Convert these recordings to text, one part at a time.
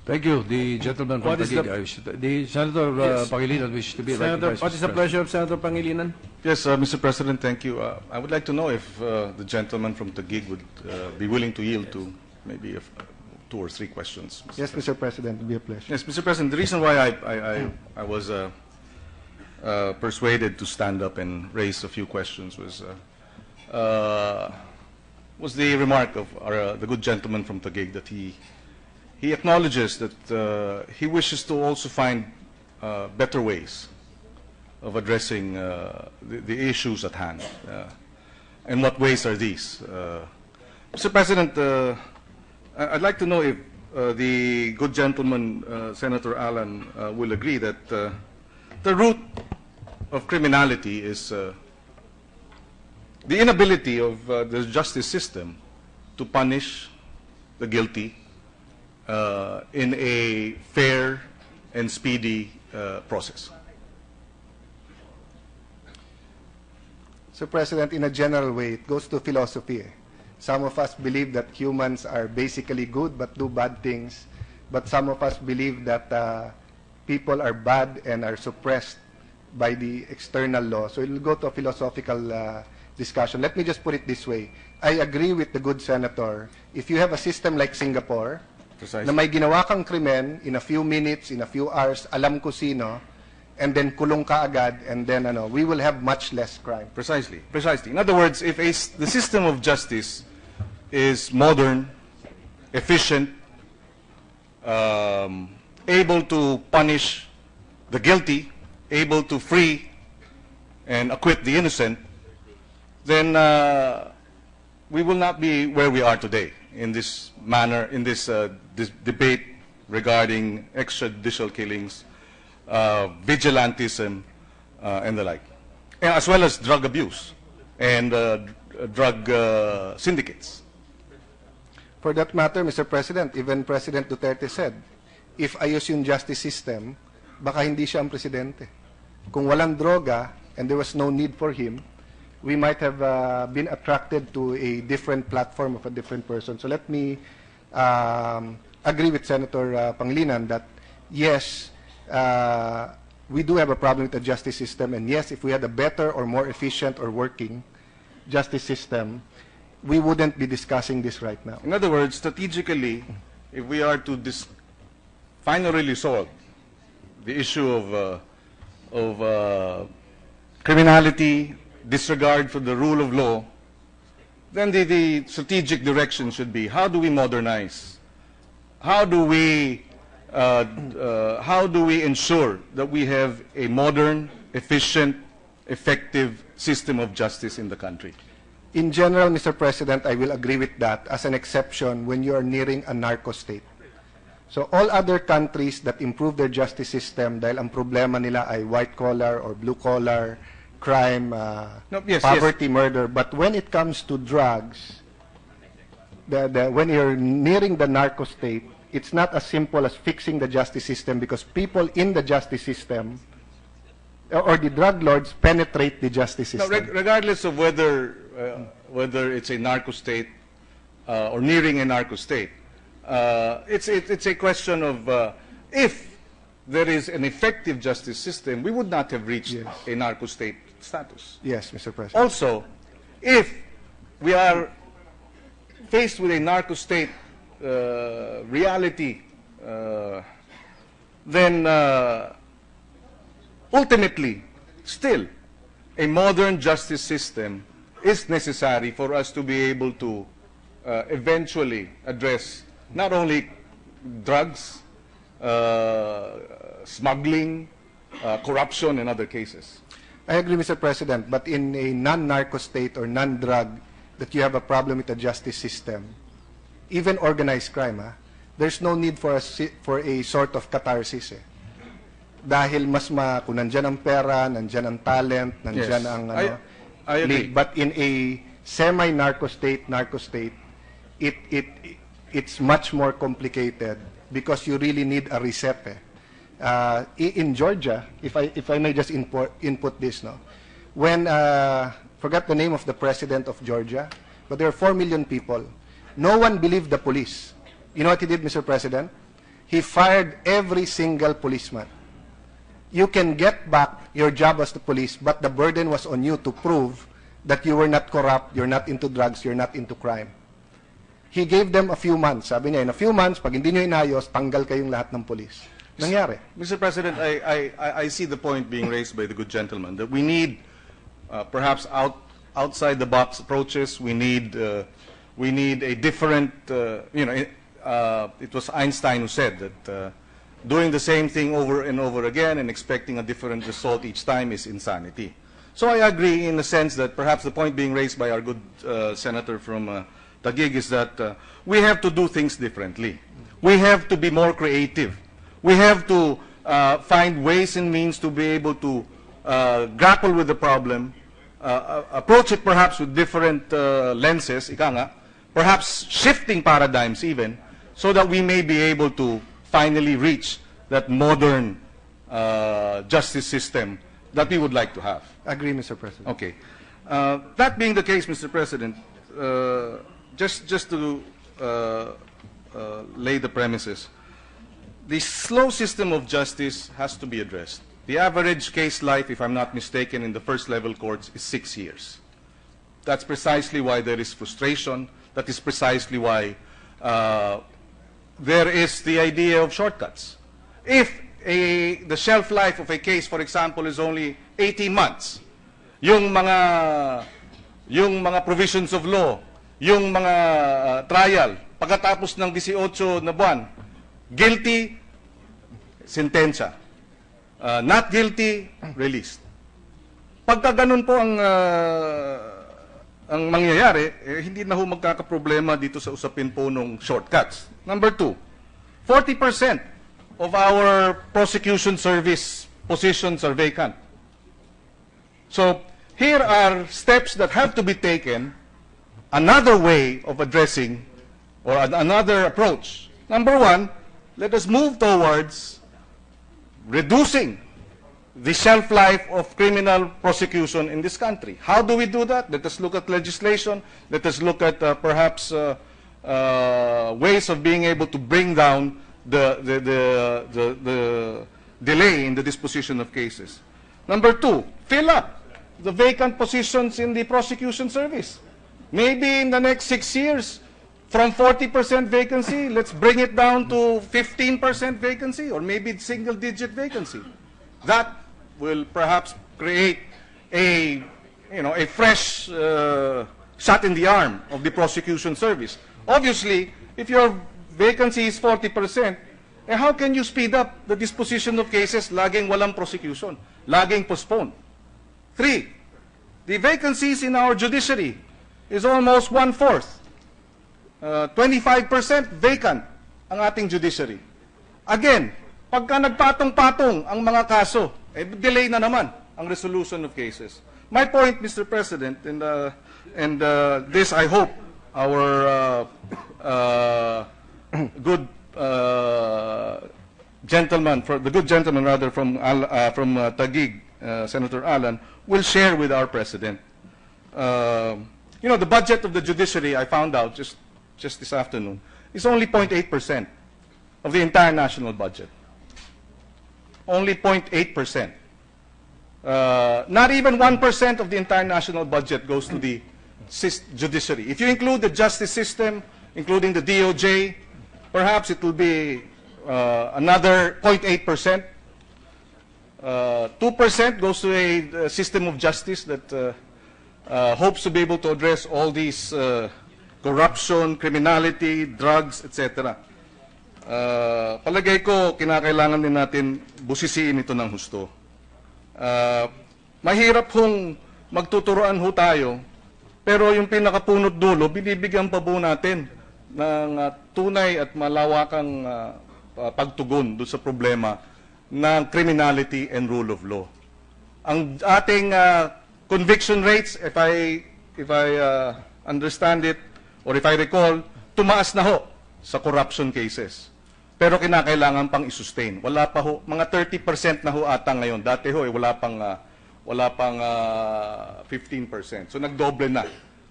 Thank you. The gentleman from Taguig. The Senator Pangilinan wishes to be recognized. What is the pleasure of Senator Pangilinan? Yes, Mr. President, thank you. I would like to know if the gentleman from Taguig would be willing to yield to maybe 2 or 3 questions. Yes, Mr. President, it would be a pleasure. Yes, Mr. President, the reason why I was persuaded to stand up and raise a few questions was the remark of the good gentleman from Taguig that he acknowledges that he wishes to also find better ways of addressing the issues at hand. And what ways are these? Mr. President, I'd like to know if the good gentleman, Senator Allan, will agree that the root of criminality is the inability of the justice system to punish the guilty in a fair and speedy process. So, President, in a general way, it goes to philosophy. Some of us believe that humans are basically good but do bad things. But some of us believe that people are bad and are suppressed by the external law. So it will go to a philosophical discussion. Let me just put it this way. I agree with the good senator. If you have a system like Singapore, Precisely. na may ginawa kang krimen in a few minutes, in a few hours, alam ko sino, and then kulong ka agad, and then we will have much less crime. Precisely. Precisely. In other words, if the system of justice is modern, efficient, able to punish the guilty, able to free and acquit the innocent, then we will not be where we are today in this manner, in this debate regarding extrajudicial killings, vigilantism, and the like, as well as drug abuse and drug syndicates. For that matter, Mr. President, even President Duterte said, if ayos yung justice system, baka hindi siya ang presidente. Kung walang droga and there was no need for him, we might have been attracted to a different platform of a different person. So let me agree with Senator Pangilinan that yes, we do have a problem with the justice system, and yes, if we had a better or more efficient or working justice system, we wouldn't be discussing this right now. In other words, strategically, if we are to finally resolve the issue of criminality, disregard for the rule of law, then the strategic direction should be, how do we modernize? How do we ensure that we have a modern, efficient, effective system of justice in the country? In general, Mr. President, I will agree with that as an exception when you are nearing a narco state. So all other countries that improve their justice system dahil ang problema nila ay white-collar or blue-collar crime, poverty, murder. But when it comes to drugs, when you're nearing the narco state, it's not as simple as fixing the justice system because people in the justice system or the drug lords penetrate the justice system. No, regardless of whether it's a narco state or nearing a narco state, it's a question of if there is an effective justice system, we would not have reached a narco state status. Yes, Mr. President. Also, if we are faced with a narco state reality, then ultimately, still, a modern justice system is necessary for us to be able to eventually address not only drugs, smuggling, corruption, and other cases. I agree, Mr. President, but in a non-narco state or non-drug that you have a problem with the justice system, even organized crime, there's no need for a sort of catharsis. Dahil kung nandyan ang pera, nandyan ang talent, nandyan ang I agree. But in a semi-narco state, it's much more complicated because you really need a reset. In Georgia, if I may just input this, when forgot the name of the president of Georgia, but there are 4 million people. No one believed the police. You know what he did, Mr. President? He fired every single policeman. You can get back your job as the police, but the burden was on you to prove that you were not corrupt, you're not into drugs, you're not into crime. He gave them a few months. Sabi niya, in a few months, pag hindi nyo inayos, tanggal kayong lahat ng police. Nangyari. Mr. President, I see the point being raised by the good gentleman that we need perhaps outside the box approaches. We need a different. It was Einstein who said that doing the same thing over and over again and expecting a different result each time is insanity. So I agree in the sense that perhaps the point being raised by our good senator from Taguig is that we have to do things differently. We have to be more creative. We have to find ways and means to be able to grapple with the problem, approach it perhaps with different lenses, ika nga, perhaps shifting paradigms even, so that we may be able to finally reach that modern justice system that we would like to have. Agree, Mr. President. Okay. That being the case, Mr. President, just to lay the premises, the slow system of justice has to be addressed. The average case life, if I'm not mistaken, in the first level courts is 6 years. That's precisely why there is frustration. That is precisely why there is the idea of shortcuts. If the shelf life of a case, for example, is only 18 months, yung mga provisions of law, yung mga trial, pagkatapos ng 18 na buwan, guilty, sentensya. Not guilty, released. Pagka ganun po ang mangyayari, hindi na ho magkakaproblema dito sa usapin po ng shortcuts. Number 2, 40% of our prosecution service positions are vacant. So, here are steps that have to be taken, another way of addressing, or another approach. Number 1, let us move towards reducing the shelf life of criminal prosecution in this country. How do we do that? Let us look at legislation. Let us look at perhaps ways of being able to bring down the delay in the disposition of cases. Number 2, fill up the vacant positions in the prosecution service. Maybe in the next 6 years, from 40% vacancy, let's bring it down to 15% vacancy, or maybe single-digit vacancy. That will perhaps create a fresh shot in the arm of the prosecution service. Obviously, if your vacancy is 40%, how can you speed up the disposition of cases laging walang prosecution, laging postponed? 3, the vacancies in our judiciary is almost 1/4. 25% vacant ang ating judiciary. Again, pagka nagpatong-patong ang mga kaso, delay na naman ang resolution of cases. My point, Mr. President, and this I hope our good gentleman, the good gentleman rather from Taguig, Senator Allan, will share with our President. The budget of the judiciary, I found out just this afternoon, is only 0.8% of the entire national budget. Only 0.8%. Not even 1% of the entire national budget goes to the judiciary. If you include the justice system, including the DOJ, perhaps it will be another 0.8%. 2% goes to a system of justice that hopes to be able to address all these corruption, criminality, drugs, etc. Palagay ko, kinakailangan din natin busisiin ito ng husto. Mahirap hong magtuturoan ho tayo, pero yung pinakapunot dulo, binibigyan pa po natin ng tunay at malawakang pagtugon doon sa problema ng criminality and rule of law. Ang ating conviction rates, if I understand it, or if I recall, tumaas na ho sa corruption cases. Pero kinakailangan pang i-sustain. Wala pa ho, mga 30% na ho ata ngayon. Dati ho, wala pang 15%. So nagdoble na.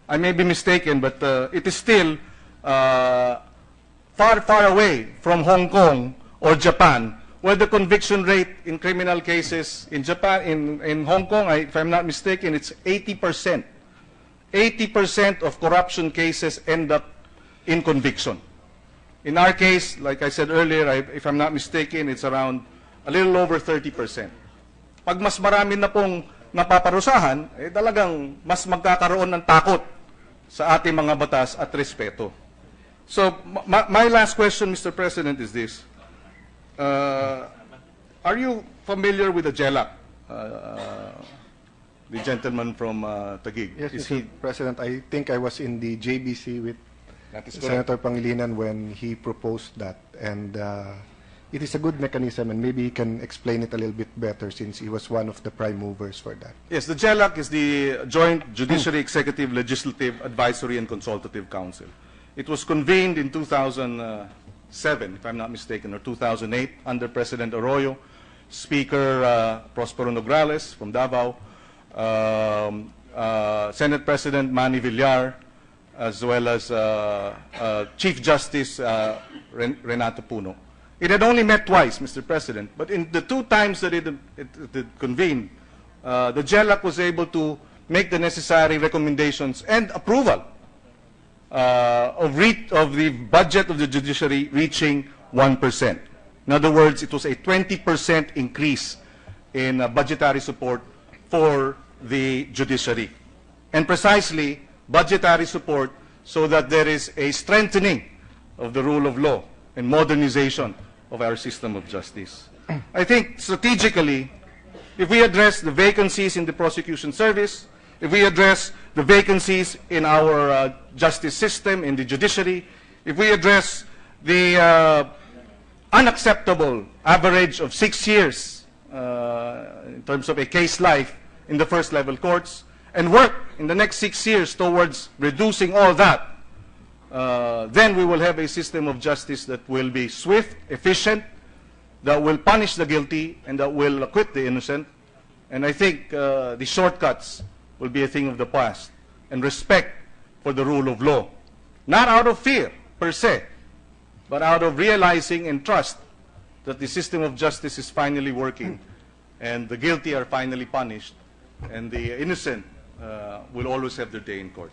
I may be mistaken, but it is still far, far away from Hong Kong, or Japan, where the conviction rate in criminal cases in Japan, in Hong Kong, if I'm not mistaken, it's 80%. 80% of corruption cases end up in conviction. In our case, like I said earlier, if I'm not mistaken, it's around a little over 30%. Pag mas marami na pong napaparusahan, talagang mas magkakaroon ng takot sa ating mga batas at respeto. So, my last question, Mr. President, is this. Are you familiar with the JELAC? The gentleman from Taguig. Yes, Is Mr. he? President, I think I was in the JBC with That is correct. Senator Pangilinan when he proposed that. And it is a good mechanism, and maybe he can explain it a little bit better since he was one of the prime movers for that. Yes, the JELAC is the Joint Judiciary Executive Legislative Advisory and Consultative Council. It was convened in 2007, if I'm not mistaken, or 2008, under President Arroyo, Speaker Prospero Nograles from Davao, Senate President Manny Villar, as well as Chief Justice Renato Puno. It had only met twice, Mr. President, but in the 2 times that it convened, the JELAC was able to make the necessary recommendations and approval of the budget of the judiciary reaching 1%. In other words, it was a 20% increase in budgetary support for the judiciary. And precisely, budgetary support so that there is a strengthening of the rule of law and modernization of our system of justice. I think strategically, if we address the vacancies in the prosecution service, if we address the vacancies in our justice system, in the judiciary, if we address the unacceptable average of 6 years in terms of a case life in the first level courts, and work in the next 6 years towards reducing all that, then we will have a system of justice that will be swift, efficient, that will punish the guilty, and that will acquit the innocent. And I think the shortcuts will be a thing of the past. And respect for the rule of law. Not out of fear, per se, but out of realizing and trust that the system of justice is finally working, and the guilty are finally punished, and the innocent will always have their day in court.